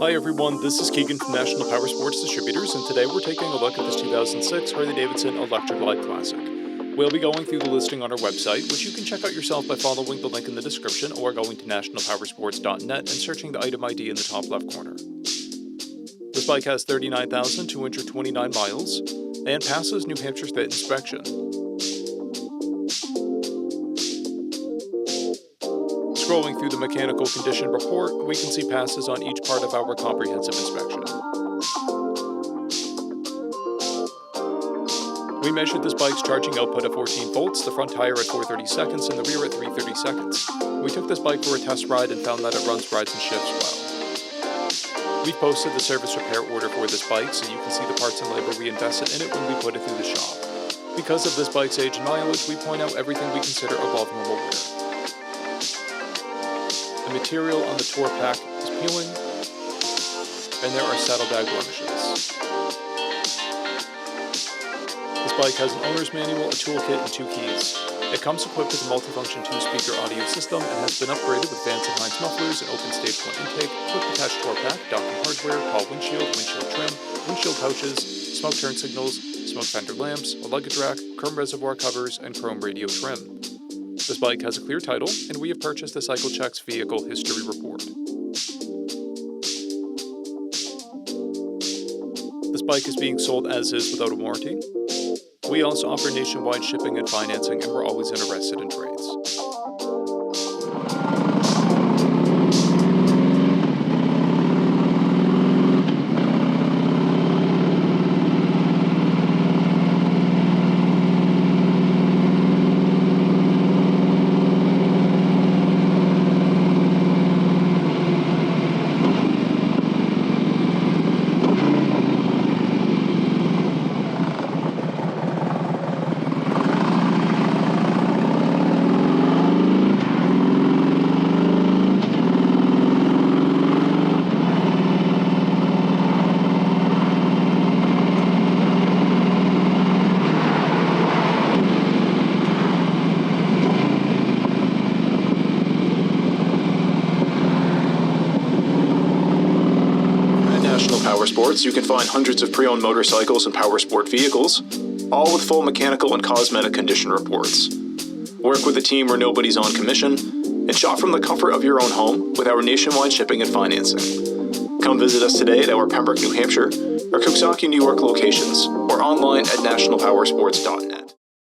Hi everyone, this is Keegan from National Powersports Distributors, and today we're taking a look at this 2006 Harley-Davidson Electra Glide Classic. We'll be going through the listing on our website, which you can check out yourself by following the link in the description or going to nationalpowersports.net and searching the item ID in the top left corner. This bike has 39,229 miles and passes New Hampshire State inspection. Scrolling through the mechanical condition report, we can see passes on each part of our comprehensive inspection. We measured this bike's charging output at 14 volts, the front tire at 430 seconds, and the rear at 330 seconds. We took this bike for a test ride and found that it runs, rides, and shifts well. We've posted the service repair order for this bike, so you can see the parts and labor we invested in it when we put it through the shop. Because of this bike's age and mileage, we point out everything we consider above normal wear. The material on the tour pack is peeling, and there are saddlebag blemishes. This bike has an owner's manual, a toolkit, and 2 keys. It comes equipped with a multifunction 2-speaker audio system and has been upgraded with Vance & Hines mufflers, an open stage 1 intake, quick attached tour pack, docking hardware, tall windshield trim, windshield pouches, smoke turn signals, smoke fender lamps, a luggage rack, chrome reservoir covers, and chrome radio trim. This bike has a clear title, and we have purchased the CycleCheck's vehicle history report. This bike is being sold as is without a warranty. We also offer nationwide shipping and financing, and we're always interested in trades. Powersports, you can find hundreds of pre-owned motorcycles and powersport vehicles, all with full mechanical and cosmetic condition reports. Work with a team where nobody's on commission, and shop from the comfort of your own home with our nationwide shipping and financing. Come visit us today at our Pembroke, New Hampshire, or Coxsackie, New York locations, or online at nationalpowersports.net.